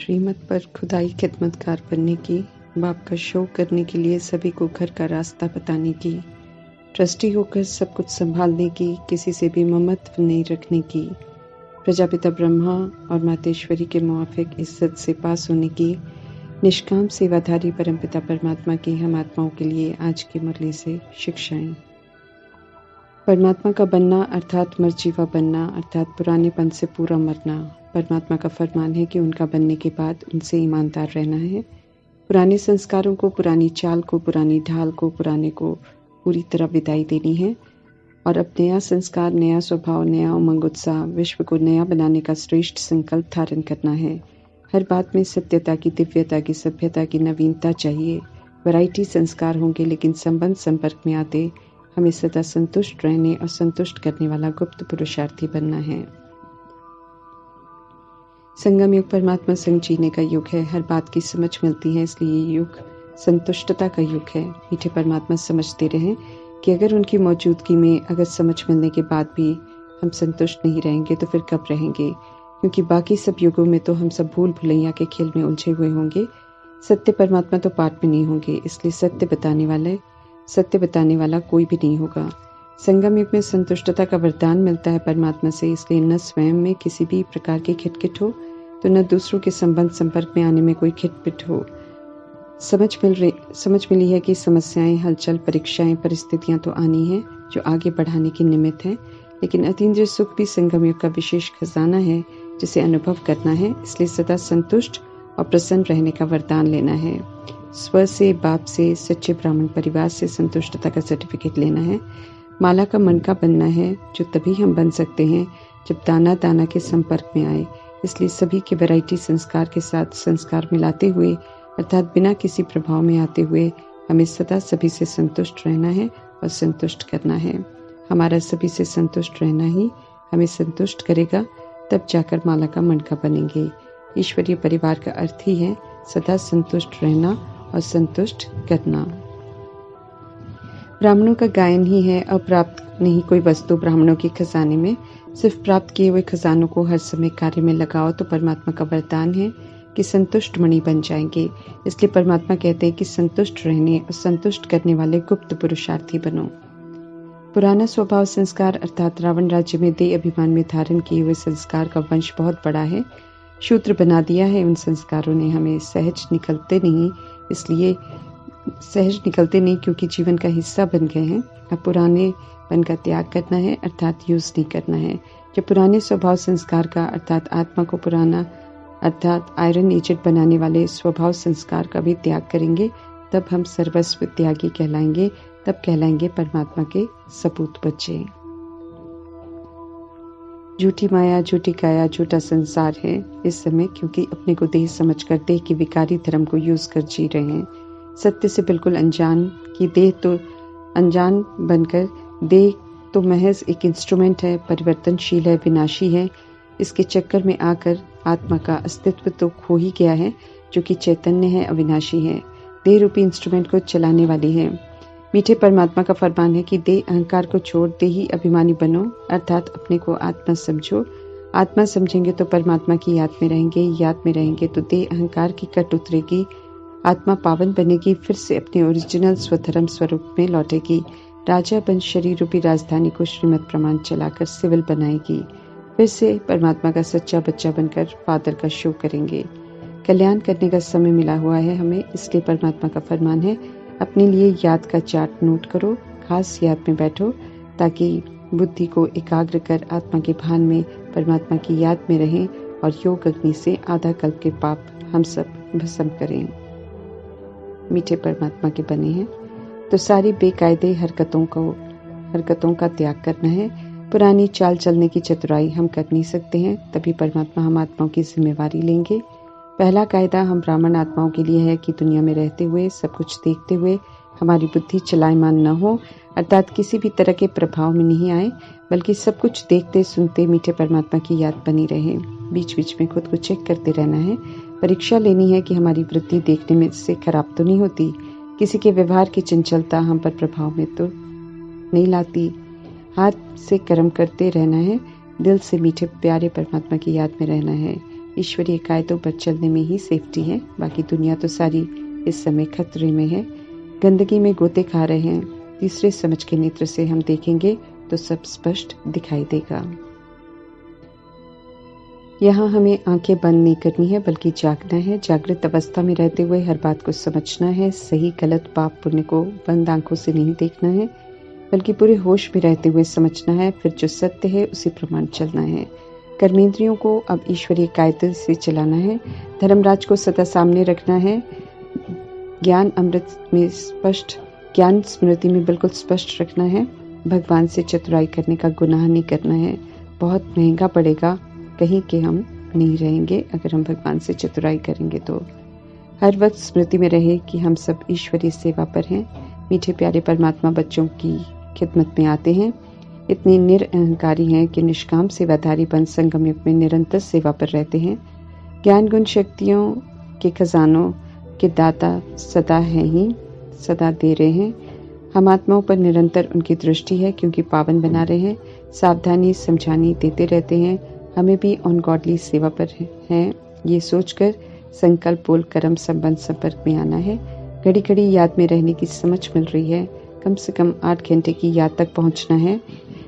श्रीमत पर खुदाई खिदमतगार बनने की, बाप का शो करने के लिए सभी को घर का रास्ता बताने की, ट्रस्टी होकर सब कुछ संभालने की, किसी से भी ममत्व नहीं रखने की, प्रजापिता ब्रह्मा और मातेश्वरी के मुआफिक इज्जत से पास होने की, निष्काम सेवाधारी परमपिता परमात्मा की हम आत्माओं के लिए आज की मुरली से शिक्षाएं। परमात्मा का बनना अर्थात मरजीवा बनना अर्थात पुरानेपन से पूरा मरना। परमात्मा का फरमान है कि उनका बनने के बाद उनसे ईमानदार रहना है। पुराने संस्कारों को, पुरानी चाल को, पुरानी ढाल को, पुराने को पूरी तरह विदाई देनी है और अब नया संस्कार, नया स्वभाव, नया उमंग उत्साह, विश्व को नया बनाने का श्रेष्ठ संकल्प धारण करना है। हर बात में सत्यता की, दिव्यता की, सभ्यता की नवीनता चाहिए। वैरायटी संस्कार होंगे, लेकिन संबंध संपर्क में आते हमें सदा संतुष्ट रहने और संतुष्ट करने वाला गुप्त पुरुषार्थी बनना है। संगम युग परमात्मा संग जीने का युग है। हर बात की समझ मिलती है, इसलिए ये युग संतुष्टता का युग है। मीठे परमात्मा समझते रहें कि अगर उनकी मौजूदगी में, अगर समझ मिलने के बाद भी हम संतुष्ट नहीं रहेंगे तो फिर कब रहेंगे, क्योंकि बाकी सब युगों में तो हम सब भूल भुलैया के खेल में उलझे हुए होंगे। सत्य परमात्मा तो पाठ में नहीं होंगे, इसलिए सत्य बताने वाला कोई भी नहीं होगा। संगम युग में संतुष्टता का वरदान मिलता है परमात्मा से, इसलिए न स्वयं में किसी भी प्रकार की खिटखिट हो तो न दूसरों के संबंध संपर्क में आने में कोई खिटपिट हो। समझ मिली है कि समस्याएं, हलचल, परीक्षाएं, परिस्थितियां तो आनी है जो आगे बढ़ाने की निमित्त है, लेकिन अतीन्द्रिय सुख भी संगम युग का विशेष खजाना है जिसे अनुभव करना है। इसलिए सदा संतुष्ट और प्रसन्न रहने का वरदान लेना है। स्व से, बाप से, सच्चे ब्राह्मण परिवार से संतुष्टता का सर्टिफिकेट लेना है। माला का मनका बनना है, जो तभी हम बन सकते हैं जब दाना दाना के संपर्क में आए। इसलिए सभी के वैरायटी संस्कार के साथ संस्कार मिलाते हुए, अर्थात बिना किसी प्रभाव में आते हुए, हमें सदा सभी से संतुष्ट रहना है और संतुष्ट करना है। हमारा सभी से संतुष्ट रहना ही हमें संतुष्ट करेगा, तब जाकर माला का मनका बनेंगे। ईश्वरीय परिवार का अर्थ ही है सदा संतुष्ट रहना और संतुष्ट करना। ब्राह्मणों का गायन ही है, अप्राप्त नहीं कोई वस्तु ब्राह्मणों के खजाने में। सिर्फ प्राप्त किए हुए खजानों को हर समय कार्य में लगाओ तो परमात्मा का वरदान है कि संतुष्ट मणि बन जाएंगे। इसलिए परमात्मा कहते हैं कि संतुष्ट रहने और संतुष्ट करने वाले गुप्त पुरुषार्थी बनो। पुराना स्वभाव संस्कार अर्थात रावण राज्य में देह अभिमान में धारण किए हुए संस्कार का वंश बहुत बड़ा है। शूद्र बना दिया है उन संस्कारों ने हमें। सहज निकलते नहीं क्योंकि जीवन का हिस्सा बन गए हैं। अब पुराने पन का त्याग करना है, अर्थात यूज नहीं करना है। जब पुराने स्वभाव संस्कार का अर्थात आत्मा को पुराना अर्थात आयरन एजेड बनाने वाले स्वभाव संस्कार का भी त्याग करेंगे, तब हम सर्वस्व त्यागी कहलाएंगे। तब कहलाएंगे परमात्मा के सपूत बच्चे। झूठी माया, झूठी काया, झूठा संसार है इस समय, क्योंकि अपने को देह समझकर देह की विकारी धर्म को यूज कर जी रहे हैं। सत्य से बिल्कुल अनजान कि देह तो अनजान बनकर, देह तो महज एक इंस्ट्रूमेंट है, परिवर्तनशील है, विनाशी है। इसके चक्कर में आकर आत्मा का अस्तित्व तो खो ही गया है, जो कि चैतन्य है, अविनाशी है। देह रूपी इंस्ट्रूमेंट को चलाने वाली है। मीठे परमात्मा का फरमान है कि देह अहंकार को छोड़ देही अभिमानी बनो, अर्थात अपने को आत्मा समझो। आत्मा समझेंगे तो परमात्मा की याद में रहेंगे, याद में रहेंगे तो देह अहंकार की कट उतरेगी, आत्मा पावन बनेगी, फिर से अपने ओरिजिनल स्वधर्म स्वरूप में लौटेगी। राजा बन शरीर रूपी राजधानी को श्रीमत प्रमाण चलाकर सिविल बनाएगी। फिर से परमात्मा का सच्चा बच्चा बनकर फादर का शो करेंगे। कल्याण करने का समय मिला हुआ है हमें, इसलिए परमात्मा का फरमान है अपने लिए याद का चार्ट नोट करो, खास याद में बैठो, ताकि बुद्धि को एकाग्र कर आत्मा के भान में परमात्मा की याद में रहें और योग अग्नि से आधा कल्प के पाप हम सब भस्म करें। मीठे परमात्मा के बने हैं तो सारी बेकायदे हरकतों का त्याग करना है। पुरानी चाल चलने की चतुराई हम कर नहीं सकते हैं, तभी परमात्मा हम आत्माओं की जिम्मेवारी लेंगे। पहला कायदा हम ब्राह्मण आत्माओं के लिए है कि दुनिया में रहते हुए, सब कुछ देखते हुए हमारी बुद्धि चलायमान न हो, अर्थात किसी भी तरह के प्रभाव में नहीं आए, बल्कि सब कुछ देखते सुनते मीठे परमात्मा की याद बनी रहे। बीच बीच में खुद को चेक करते रहना है, परीक्षा लेनी है कि हमारी वृत्ति देखने में से खराब तो नहीं होती, किसी के व्यवहार की चंचलता हम पर प्रभाव में तो नहीं लाती। हाथ से कर्म करते रहना है, दिल से मीठे प्यारे परमात्मा की याद में रहना है। ईश्वरीय कायदों पर चलने में ही सेफ्टी है। बाकी दुनिया तो सारी इस समय खतरे में है, गंदगी में गोते खा रहे हैं। तीसरे समझ के नेत्र से हम देखेंगे तो सब स्पष्ट दिखाई देगा। यहाँ हमें आंखें बंद नहीं करनी है, बल्कि जागना है। जागृत अवस्था में रहते हुए हर बात को समझना है। सही गलत पाप पुण्य को बंद आंखों से नहीं देखना है, बल्कि पूरे होश में रहते हुए समझना है। फिर जो सत्य है उसी प्रमाण चलना है। कर्मेंद्रियों को अब ईश्वरीय कायदे से चलाना है। धर्मराज को सदा सामने रखना है। ज्ञान अमृत में स्पष्ट, ज्ञान स्मृति में बिल्कुल स्पष्ट रखना है। भगवान से चतुराई करने का गुनाह नहीं करना है। बहुत महंगा पड़ेगा, कहीं के हम नहीं रहेंगे अगर हम भगवान से चतुराई करेंगे। तो हर वक्त स्मृति में रहे कि हम सब ईश्वरीय सेवा पर हैं। मीठे प्यारे परमात्मा बच्चों की खिदमत में आते हैं। इतने निरअहंकारी हैं कि निष्काम सेवाधारी बन संगम युग में निरंतर सेवा पर रहते हैं। ज्ञान गुण शक्तियों के खजानों के दाता सदा हैं ही, सदा दे रहे हैं। हम आत्माओं पर निरंतर उनकी दृष्टि है, क्योंकि पावन बना रहे हैं। सावधानी समझानी देते रहते हैं। हमें भी अनगॉडली सेवा पर हैं, ये सोचकर संकल्प बोल कर्म संबंध संपर्क में आना है। घड़ी घड़ी याद में रहने की समझ मिल रही है। कम से कम 8 घंटे की याद तक पहुंचना है।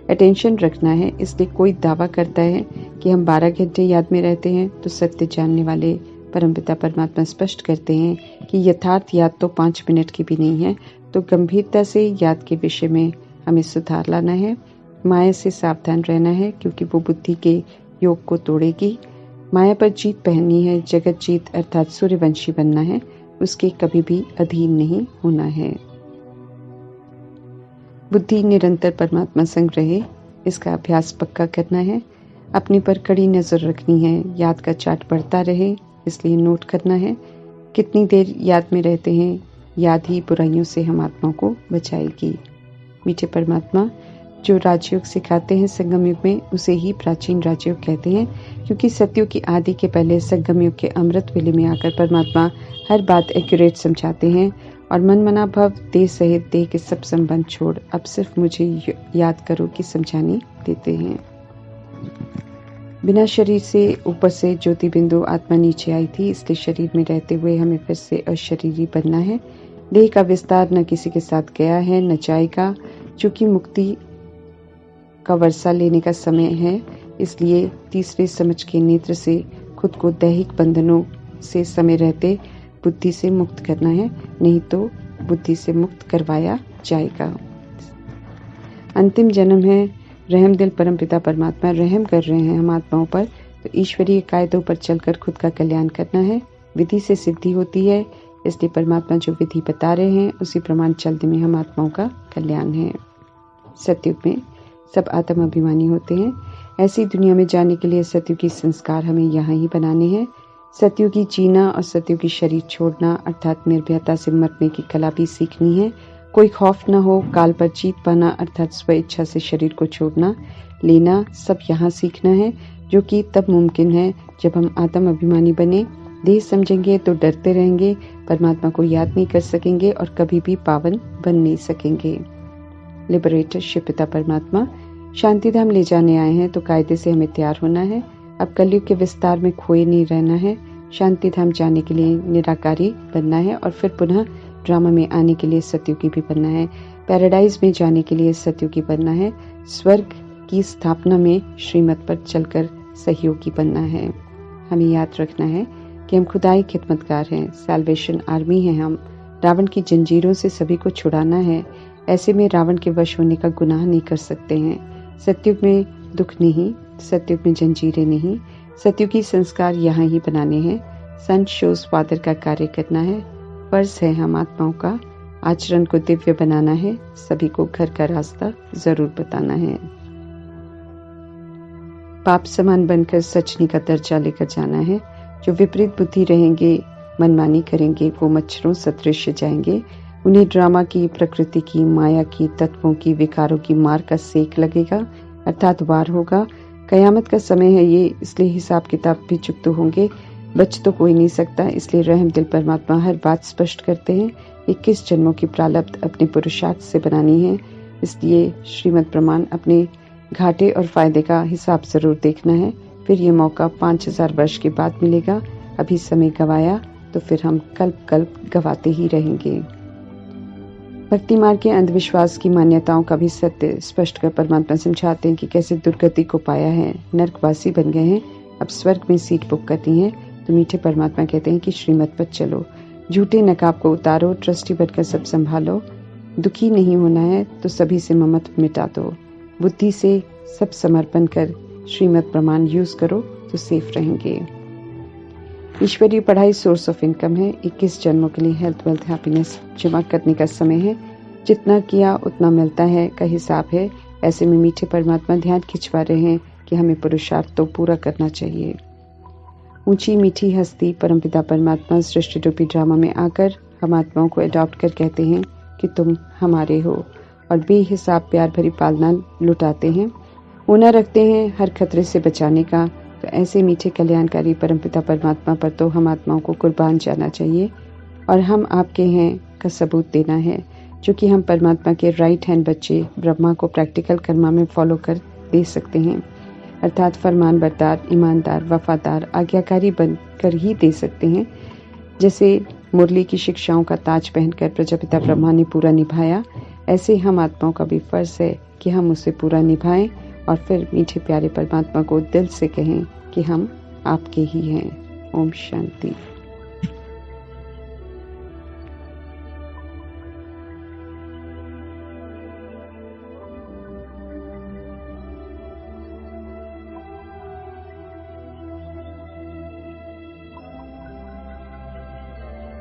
अटेंशन रखना है। इसलिए कोई दावा करता है कि हम 12 घंटे याद में रहते हैं, तो सत्य जानने वाले परमपिता परमात्मा स्पष्ट करते हैं कि यथार्थ याद तो 5 मिनट की भी नहीं है। तो गंभीरता से याद के विषय में हमें सुधार लाना है। माया से सावधान रहना है, क्योंकि वो बुद्धि के योग को तोड़ेगी। माया पर जीत पहननी है। जगत जीत अर्थात सूर्यवंशी बनना है, उसके कभी भी अधीन नहीं होना है। बुद्धि निरंतर परमात्मा संग रहे, इसका अभ्यास पक्का करना है। अपने पर कड़ी नजर रखनी है। याद का चार्ट बढ़ता रहे, इसलिए नोट करना है कितनी देर याद में रहते हैं। याद ही बुराइयों से हम आत्माओं को बचाएगी। मीठे परमात्मा जो राजयोग सिखाते हैं संगम युग में, उसे ही प्राचीन राजयोग कहते हैं, क्योंकि सतयुग की आदि के पहले संगम युग के अमृत वेले में आकर परमात्मा हर बात एक्यूरेट समझाते हैं और मन मना भव देह सहित देह के सब संबंध छोड़ अब सिर्फ मुझे याद करो कि समझाने देते हैं। बिना शरीर से ऊपर से ज्योति बिंदु आत्मा नीचे आई थी, इसलिए शरीर में रहते हुए हमें फिर से अशरीरी बनना है। देह का विस्तार न किसी के साथ गया है न जाएगा। चूंकि मुक्ति का वर्षा लेने का समय है, इसलिए तीसरे समझ के नेत्र से खुद को दैहिक बंधनों से समय रहते बुद्धि से मुक्त करना है, नहीं तो बुद्धि से मुक्त करवाया जाएगा। अंतिम जन्म है। रहम दिल परमपिता परमात्मा रहम कर रहे हैं हम आत्माओं पर, तो ईश्वरीय कायदों पर चलकर खुद का कल्याण करना है। विधि से सिद्धि होती है, इसलिए परमात्मा जो विधि बता रहे हैं उसी प्रमाण चलने में हम आत्माओं का कल्याण है। सतयुग में सब आत्म अभिमानी होते हैं। ऐसी दुनिया में जाने के लिए सतयुगी संस्कार हमें यहाँ ही बनाने हैं। सतयुगी जीना और सतयुगी शरीर छोड़ना अर्थात निर्भयता से मरने की कला भी सीखनी है। कोई खौफ न हो, काल पर जीत पाना अर्थात स्व इच्छा से शरीर को छोड़ना लेना सब यहाँ सीखना है, जो कि तब मुमकिन है जब हम आत्म अभिमानी बने। देह समझेंगे तो डरते रहेंगे, परमात्मा को याद नहीं कर सकेंगे और कभी भी पावन बन नहीं सकेंगे। लिबरेटर शिव पिता परमात्मा शांति धाम ले जाने आए हैं, तो कायदे से हमें तैयार होना है। अब कलयुग के विस्तार में खोए नहीं रहना है। शांति धाम जाने के लिए निराकारी बनना है और फिर पुनः ड्रामा में आने के लिए सतयुगी भी बनना है। पैराडाइज में जाने के लिए सतयुगी बनना है। स्वर्ग की स्थापना में श्रीमत पर चलकर सहयोगी बनना है। हमें याद रखना है कि हम खुदाई खिदमतगार हैं, सैल्वेशन आर्मी हैं हम। रावण की जंजीरों से सभी को छुड़ाना है। ऐसे में रावण के वश होने का गुनाह नहीं कर सकते हैं। सतयुग में दुख नहीं, सतयुग में जंजीरें नहीं। सतयुगी संस्कार यहाँ ही बनाने हैं। संत शोज फादर का कार्य करना है। फर्ज है हम आत्माओं का। आचरण को दिव्य बनाना है। सभी को घर का रास्ता जरूर बताना है। पाप समान बनकर सचनी का दर्जा लेकर जाना है। जो विपरीत बुद्धि रहेंगे, मनमानी करेंगे, वो मच्छरों सदृश जाएंगे। उन्हें ड्रामा की, प्रकृति की, माया की, तत्वों की, विकारों की मार का सेक लगेगा अर्थात वार होगा। कयामत का समय है ये, इसलिए हिसाब किताब भी चुकते होंगे। बच तो कोई नहीं सकता, इसलिए रहम दिल परमात्मा हर बात स्पष्ट करते हैं। 21 जन्मों की प्रारब्ध अपने पुरुषार्थ से बनानी है, इसलिए श्रीमद प्रमाण अपने घाटे और फायदे का हिसाब जरूर देखना है। फिर ये मौका 5000 वर्ष के बाद मिलेगा। अभी समय गवाया तो फिर हम कल्प कल्प गवाते ही रहेंगे। भक्ति मार्ग के अंधविश्वास की मान्यताओं का भी सत्य स्पष्ट कर परमात्मा समझाते हैं कि कैसे दुर्गति को पाया है, नरकवासी बन गए हैं, अब स्वर्ग में सीट बुक करती हैं। तो मीठे परमात्मा कहते हैं कि श्रीमत पर चलो, झूठे नकाब को उतारो, ट्रस्टी बनकर सब संभालो। दुखी नहीं होना है तो सभी से ममत्व मिटा दो, बुद्धि से सब समर्पण कर श्रीमत प्रमाण यूज करो तो सेफ रहेंगे। ईश्वरीय पढ़ाई सोर्स ऑफ इनकम है। 21 जन्मों के लिए हेल्थ वेल्थ हैप्पीनेस जमा करने का समय है। जितना किया उतना मिलता है का हिसाब है। ऐसे में मीठे परमात्मा ध्यान खिंचवा रहे हैं कि हमें पुरुषार्थ तो पूरा करना चाहिए। ऊंची मीठी हस्ती परमपिता परमात्मा सृष्टि रूपी ड्रामा में आकर हम आत्माओं को अडॉप्ट कर कहते हैं कि तुम हमारे हो, और बेहिसाब प्यार भरी पालना लुटाते हैं। ऊना रखते हैं हर खतरे से बचाने का। तो ऐसे मीठे कल्याणकारी परमपिता परमात्मा पर तो हम आत्माओं को कुर्बान जाना चाहिए और हम आपके हैं का सबूत देना है, जो कि हम परमात्मा के राइट हैंड बच्चे ब्रह्मा को प्रैक्टिकल कर्मा में फॉलो कर दे सकते हैं, अर्थात फरमान बरदार, ईमानदार, वफादार, आज्ञाकारी बनकर ही दे सकते हैं। जैसे मुरली की शिक्षाओं का ताज पहनकर प्रजापिता ब्रह्मा ने पूरा निभाया, ऐसे हम आत्माओं का भी फर्ज है कि हम उसे पूरा निभाएं और फिर मीठे प्यारे परमात्मा को दिल से कहें कि हम आपके ही हैं। ओम शांति।